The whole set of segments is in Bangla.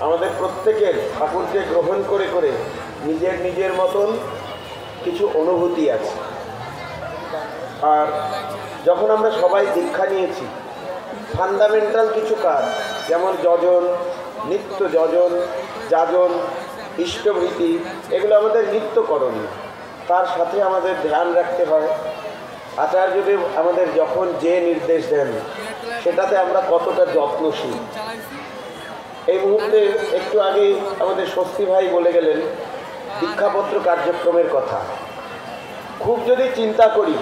আমাদের প্রত্যেকের ঠাকুরকে গ্রহণ করে করে নিজের নিজের মতন কিছু অনুভূতি আছে। আর যখন আমরা সবাই দীক্ষা নিয়েছি, ফান্ডামেন্টাল কিছু কাজ যেমন যজন, নিত্য যজন, যাজন, ইষ্টভৃতি, এগুলো আমাদের নিত্যকরণীয়। তার সাথে আমাদের ধ্যান রাখতে হয় আচার্যদেব আমাদের যখন যে নির্দেশ দেন সেটাতে আমরা কতটা যত্নশীল। এই মুহূর্তে একটু আগেই আমাদের স্বস্তি ভাই বলে গেলেন দীক্ষাপত্র কার্যক্রমের কথা। খুব যদি চিন্তা করি,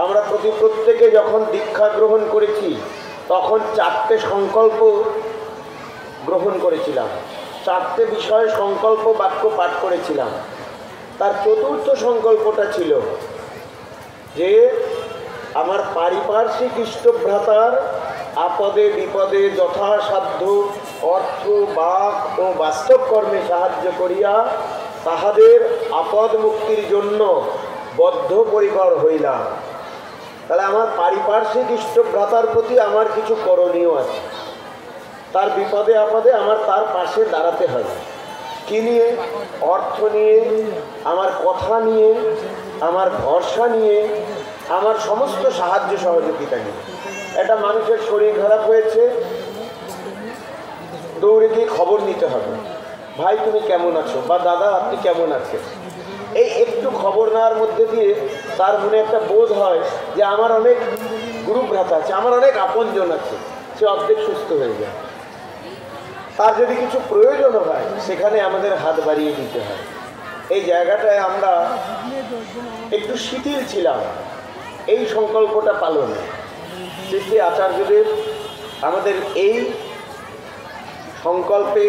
আমরা প্রত্যেকে যখন দীক্ষা গ্রহণ করেছি তখন 4টে সংকল্প গ্রহণ করেছিলাম, 4টে বিষয়ে সংকল্প বাক্য পাঠ করেছিলাম। তার চতুর্থ সংকল্পটা ছিল যে আমার পারিপার্শ্বিক ইষ্টভ্রাতার আপদে বিপদে যথাসাধ্য অর্থ, বাক ও বাস্তব কর্মে সাহায্য করিয়া তাহাদের আপদ মুক্তির জন্য বদ্ধপরিকর হইলাম। তাহলে আমার পারিপার্শ্বিক ইষ্টভ্রাতার প্রতি আমার কিছু করণীয় আছে। তার বিপদে আপদে আমার তার পাশে দাঁড়াতে হয়। কি নিয়ে? অর্থ নিয়ে, আমার কথা নিয়ে, আমার ভরসা নিয়ে, আমার সমস্ত সাহায্য সহযোগিতা নিয়ে। একটা মানুষের শরীর খারাপ হয়েছে, দৌড়ে গিয়ে খবর নিতে হবে, ভাই তুমি কেমন আছো, বা দাদা আপনি কেমন আছেন। এই একটু খবর নেওয়ার মধ্যে দিয়ে তার মনে একটা বোধ হয় যে আমার অনেক গুরুভ্রাতা আছে, আমার অনেক আপনজন আছে, সে অর্ধেক সুস্থ হয়ে যায়। তার যদি কিছু প্রয়োজন হয় সেখানে আমাদের হাত বাড়িয়ে দিতে হয়। এই জায়গাটায় আমরা একটু শিথিল ছিলাম এই সংকল্পটা পালনে। শ্রী আচার্যদেব আমাদের এই সংকল্পে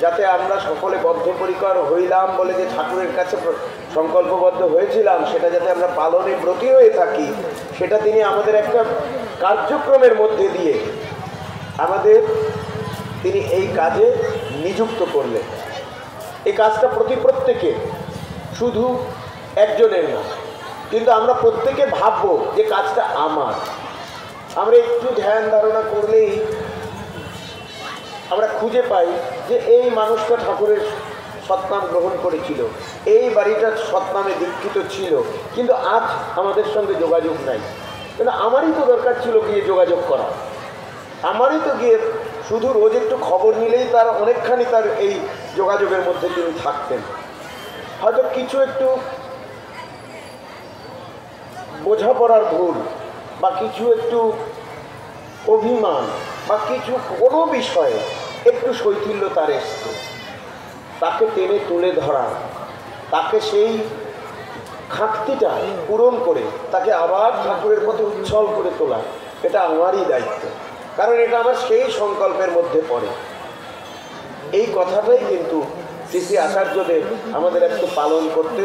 যাতে আমরা সকলে বদ্ধপরিকর হইলাম বলে যে ঠাকুরের কাছে সংকল্পবদ্ধ হয়েছিলাম, সেটা যাতে আমরা পালনে ব্রতী হয়ে থাকি, সেটা তিনি আমাদের একটা কার্যক্রমের মধ্যে দিয়ে তিনি এই কাজে নিযুক্ত করলেন। এই কাজটা প্রত্যেকে, শুধু একজনের না, কিন্তু আমরা প্রত্যেকে ভাববো যে কাজটা আমার। আমরা একটু ধ্যান ধারণা করলেই আমরা খুঁজে পাই যে এই মানুষটা ঠাকুরের সৎনাম গ্রহণ করেছিল, এই বাড়িটা সৎনামে দীক্ষিত ছিল, কিন্তু আজ আমাদের সঙ্গে যোগাযোগ নাই। কিন্তু আমারই তো দরকার ছিল গিয়ে যোগাযোগ করা, আমারই তো গিয়ে শুধু রোজ একটু খবর নিলেই তার অনেকখানি তার এই যোগাযোগের মধ্যে তিনি থাকতেন। হয়তো কিছু একটু বোঝাপড়ার ভুল বা কিছু একটু অভিমান বা কিছু কোনো বিষয়ে একটু শৈথিল্য তার এসছে, তাকে টেনে তুলে ধরা, তাকে সেই খাঁকতিটা পূরণ করে তাকে আবার ঠাকুরের পথে উচ্ছল করে তোলা, এটা আমারই দায়িত্ব, কারণ এটা আমার সেই সংকল্পের মধ্যে পড়ে। এই কথাটাই কিন্তু শ্রী আচার্যদেব আমাদের একটু পালন করতে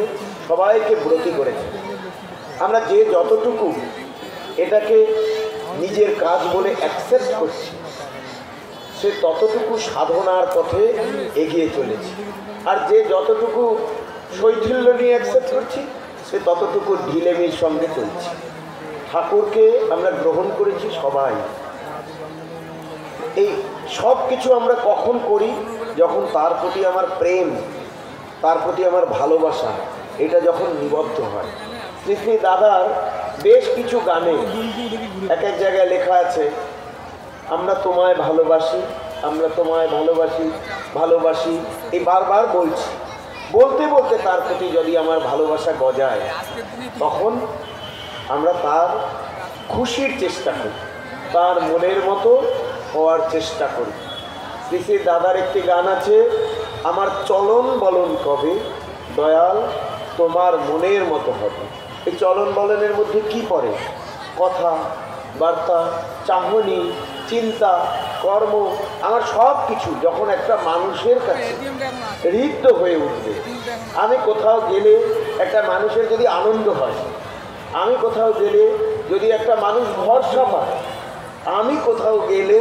সবাইকে ব্রতী করেছে। আমরা যে যতটুকু এটাকে নিজের কাজ বলে অ্যাকসেপ্ট করছি, সে ততটুকু সাধনার পথে এগিয়ে চলেছি। আর যে যতটুকু শৈথিল্য নিয়ে অ্যাকসেপ্ট করছি, সে ততটুকু ঢিলেমির সঙ্গে চলছি। ঠাকুরকে আমরা গ্রহণ করেছি সবাই। এই সব কিছু আমরা কখন করি? যখন তার প্রতি আমার প্রেম, তার প্রতি আমার ভালোবাসা, এটা যখন নিবদ্ধ হয়। শ্রী দাদার বেশ কিছু গানে এক এক জায়গায় লেখা আছে, আমরা তোমায় ভালোবাসি, আমরা তোমায় ভালোবাসি, ভালোবাসি, এই বারবার বলছি। বলতে বলতে তার প্রতি যদি আমার ভালোবাসা গজায়, তখন আমরা তার খুশির চেষ্টা করি, তার মনের মতো হওয়ার চেষ্টা করি। শ্রী দাদার একটি গান আছে, আমার চলন বলন কবে দয়াল তোমার মনের মতো হবে। এই চলন বলনের মধ্যে কি পড়ে? কথা, বার্তা, চাহনি, চিন্তা, কর্ম, আমার সব কিছু যখন একটা মানুষের কাছে হৃদ্য হয়ে উঠবে। আমি কোথাও গেলে একটা মানুষের যদি আনন্দ হয়, আমি কোথাও গেলে যদি একটা মানুষ ভরসা পায়, আমি কোথাও গেলে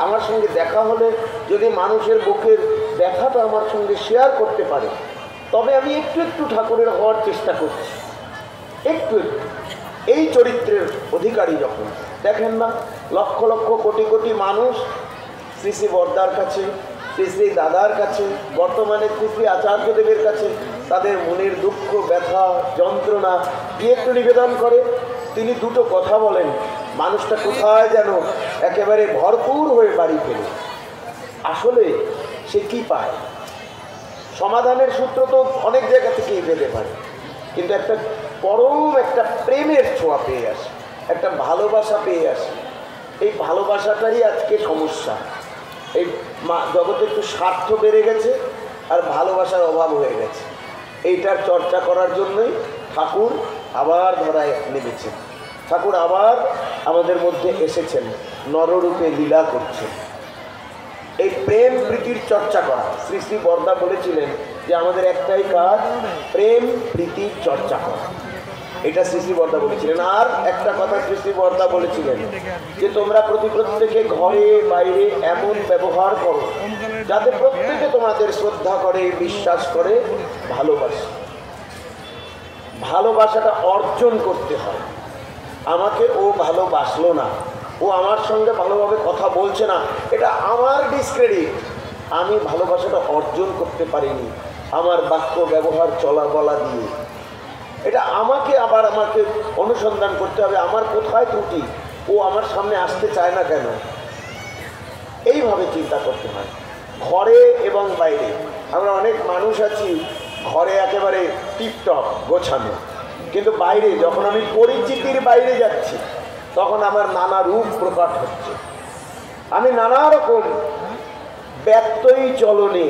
আমার সঙ্গে দেখা হলে যদি মানুষের বুকের ব্যথাটা আমার সঙ্গে শেয়ার করতে পারে, তবে আমি একটু একটু ঠাকুরের হওয়ার চেষ্টা করছি, একটু একটু। এই চরিত্রের অধিকারী যখন দেখেন না, লক্ষ লক্ষ কোটি কোটি মানুষ শ্রী শ্রী বরদার কাছে, শ্রী শ্রী দাদার কাছে, বর্তমানে শ্রী শ্রী আচার্যদেবের কাছে তাদের মনের দুঃখ, ব্যথা, যন্ত্রণা কি একটু নিবেদন করে। তিনি দুটো কথা বলেন, মানুষটা কোথায় যেন একেবারে ভরপুর হয়ে বাড়ি ফেলে। আসলে সে কি পায়? সমাধানের সূত্র তো অনেক জায়গা থেকেই পেতে পারে, কিন্তু একটা পরম একটা প্রেমের ছোঁয়া পেয়ে আসে, একটা ভালোবাসা পেয়ে আসে। এই ভালোবাসাটাই আজকে সমস্যা। এই জগতে একটু স্বার্থ বেড়ে গেছে আর ভালোবাসার অভাব হয়ে গেছে। এইটার চর্চা করার জন্যই ঠাকুর আবার ধরায় নেমেছেন। ঠাকুর আবার আমাদের মধ্যে এসেছেন, নররূপে লীলা করছেন। এই প্রেম প্রীতির চর্চা করা। শ্রী শ্রী বরদা বলেছিলেন যে আমাদের একটাই কাজ, প্রেম প্রীতির চর্চা করা। এটা শ্রী শ্রী বরদা বলেছিলেন। আর একটা কথা শ্রী শ্রী বরদা বলেছিলেন যে তোমরা প্রত্যেকে ঘরে বাইরে এমন ব্যবহার করো যাতে প্রত্যেকে তোমাদের শ্রদ্ধা করে, বিশ্বাস করে, ভালোবাসে। ভালোবাসাটা অর্জন করতে হয়। আমাকে ও ভালোবাসলো না, ও আমার সঙ্গে ভালোভাবে কথা বলছে না, এটা আমার ডিসক্রেডিট। আমি ভালোবাসাটা অর্জন করতে পারিনি আমার বাক্য ব্যবহার, চলা বলা দিয়ে। এটা আমাকে অনুসন্ধান করতে হবে, আমার কোথায় ত্রুটি, ও আমার সামনে আসতে চায় না কেন। এইভাবে চিন্তা করতে হয় ঘরে এবং বাইরে। আমরা অনেক মানুষ আছি ঘরে একেবারে টিপটপ গোছানো, কিন্তু বাইরে যখন আমি পরিচিতির বাইরে যাচ্ছি তখন আমার নানা রূপ প্রকাশ হচ্ছে। আমি নানা রকম ব্যত্যয়ী চলনে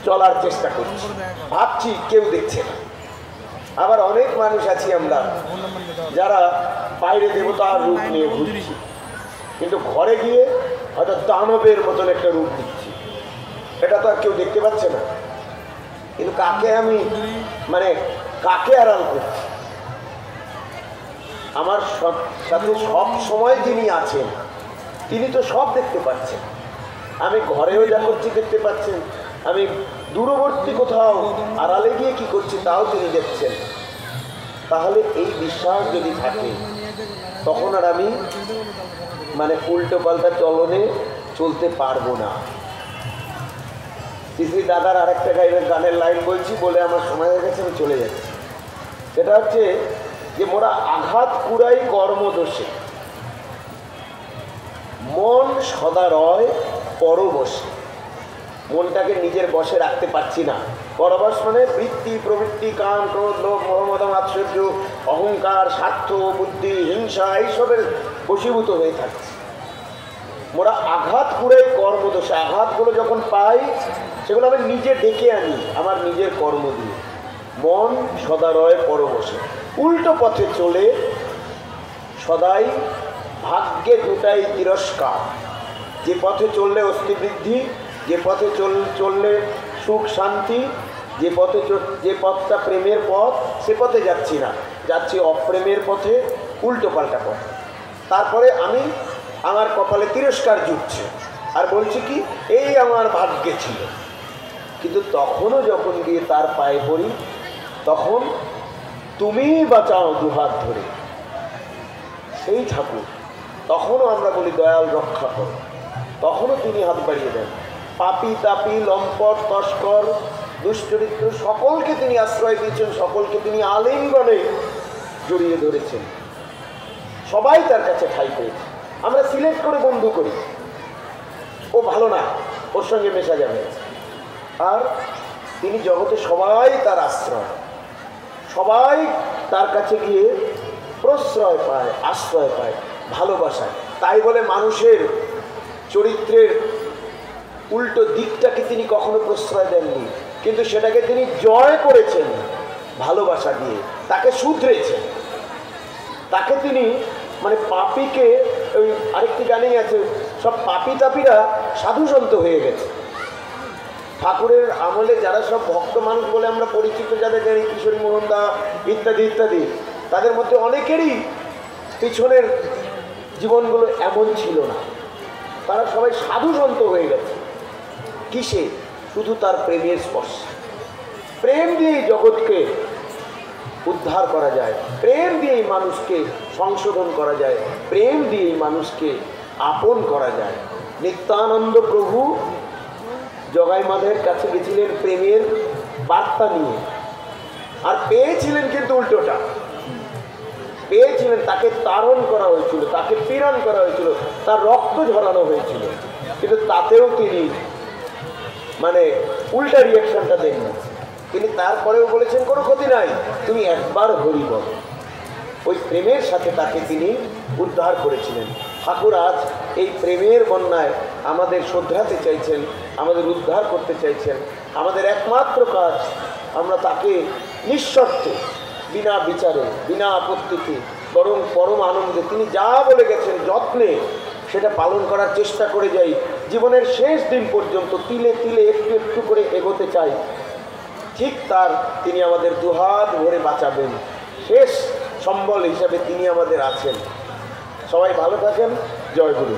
চলার চেষ্টা করছি, ভাবছি কেউ দেখছে না। আবার অনেক মানুষ আছি আমরা যারা বাইরে দেবতার রূপ নিয়ে ঘুরছি, কিন্তু ঘরে গিয়ে হয়তো দানবের মতন একটা রূপ দিচ্ছি। এটা তো আর কেউ দেখতে পাচ্ছে না, কিন্তু কাকে আমি কাকে আড়াল করছি? আমার সাথে সব সময় যিনি আছেন তিনি তো সব দেখতে পাচ্ছেন। আমি ঘরেও যা করছি দেখতে পাচ্ছেন, আমি দূরবর্তী কোথাও আড়ালে গিয়ে কি করছি তাও তিনি দেখছেন। তাহলে এই বিশ্বাস যদি থাকে তখন আর আমি উল্টো পাল্টা চলনে চলতে পারবো না। শ্রী দাদার আরেকটা গানের লাইন বলছি বলে আমার সময় হয়ে গেছে, আমি চলে যাচ্ছি। সেটা হচ্ছে যে মোরা আঘাত কুড়াই কর্মদোষে, মন সদা রয় পরবশে। মনটাকে নিজের বশে রাখতে পারছি না। পরবশ মানে বৃত্তি, প্রবৃত্তি, কাম, ক্রোধ, লোভ, মোহ, মদ, মাৎসর্য, অহংকার, স্বার্থ, বুদ্ধি, হিংসা এইসবের বশীভূত হয়ে থাকছে। মোরা আঘাত কুড়াই কর্মদোষে। আঘাতগুলো যখন পাই সেগুলো আমি নিজে ডেকে আনি আমার নিজের কর্ম দিয়ে। মন সদা রয় পরবশে, উল্টো পথে চলে সদাই ভাগ্যে জুটাই তিরস্কার। যে পথে চললে অস্থিবৃদ্ধি, যে পথে চললে সুখ শান্তি, যে পথটা প্রেমের পথ, সে পথে যাচ্ছি না, যাচ্ছি অপ্রেমের পথে, উল্টো পাল্টা পথ। তারপরে আমি আমার কপালে তিরস্কার জুটছে আর বলছি কি এই আমার ভাগ্যে ছিল। কিন্তু তখনও যখন গিয়ে তার পায়ে পড়ি তখন তুমি বাঁচাও দুহাত ধরে, সেই ঠাকুর। তখনও আমরা বলি দয়াল রক্ষা করো, তখনও তিনি হাত বাড়িয়ে দেন। পাপি তাপি, লম্পট, তস্কর, দুশ্চরিত্র সকলকে তিনি আশ্রয় দিয়েছেন, সকলকে তিনি আলিঙ্গনে জড়িয়ে ধরেছেন। সবাই তার কাছে ঠাঁই পেয়েছে। আমরা সিলেক্ট করে বন্ধু করি, ও ভালো না, ওর সঙ্গে মেশা যাবে। আর তিনি জগতে সবাই তার আশ্রয়, সবাই তার কাছে গিয়ে প্রশ্রয় পায়, আশ্রয় পায়, ভালোবাসায়। তাই বলে মানুষের চরিত্রের উল্টো দিকটাকে তিনি কখনো প্রশ্রয় দেননি, কিন্তু সেটাকে তিনি জয় করেছেন ভালোবাসা দিয়ে, তাকে শুধরেছেন। তাকে তিনি পাপীকে, ওই আরেকটি গানেই আছে, সব পাপি তাপিরা সাধুসন্ত হয়ে গেছে। ঠাকুরের আমলে যারা সব ভক্ত মানুষ বলে আমরা পরিচিত, যাদের জানি কিশোরী মোহনদা ইত্যাদি ইত্যাদি, তাদের মধ্যে অনেকেরই পিছনের জীবনগুলো এমন ছিল না। তারা সবাই সাধুসন্ত হয়ে গেছে। কিসে? শুধু তার প্রেমের স্পর্শ। প্রেম দিয়েই জগৎকে উদ্ধার করা যায়, প্রেম দিয়েই মানুষকে সংশোধন করা যায়, প্রেম দিয়েই মানুষকে আপন করা যায়। নিত্যানন্দ প্রভু জগাই মাধের কাছে গেছিলেন প্রেমের বার্তা নিয়ে, আর পেয়েছিলেন কিন্তু উল্টোটা। পেয়েছিলেন, তাকে তাড়ন করা হয়েছিল, তাকে পীড়ন করা হয়েছিল, তার রক্ত ঝরানো হয়েছিল, কিন্তু তাতেও তিনি মানে উল্টা রিয়াকশনটা দেননি। তিনি তারপরেও বলেছেন কোনো ক্ষতি নাই, তুমি একবার হরি বলো। ওই প্রেমের সাথে তাকে তিনি উদ্ধার করেছিলেন। ঠাকুর আজ এই প্রেমের বন্যায় আমাদের শোধরাতে চাইছেন, আমাদের উদ্ধার করতে চাইছেন। আমাদের একমাত্র কাজ, আমরা তাকে নিঃশর্তে, বিনা বিচারে, বিনা আপত্তিতে, বরং পরম আনন্দে তিনি যা বলে গেছেন যত্নে সেটা পালন করার চেষ্টা করে যাই। জীবনের শেষ দিন পর্যন্ত তিলে তিলে একটু একটু করে এগোতে চাই। ঠিক তার তিনি আমাদের দুহাত ভরে বাঁচাবেন, শেষ সম্বল হিসাবে তিনি আমাদের আছেন। সবাই ভালো থাকেন। জয় গুরু।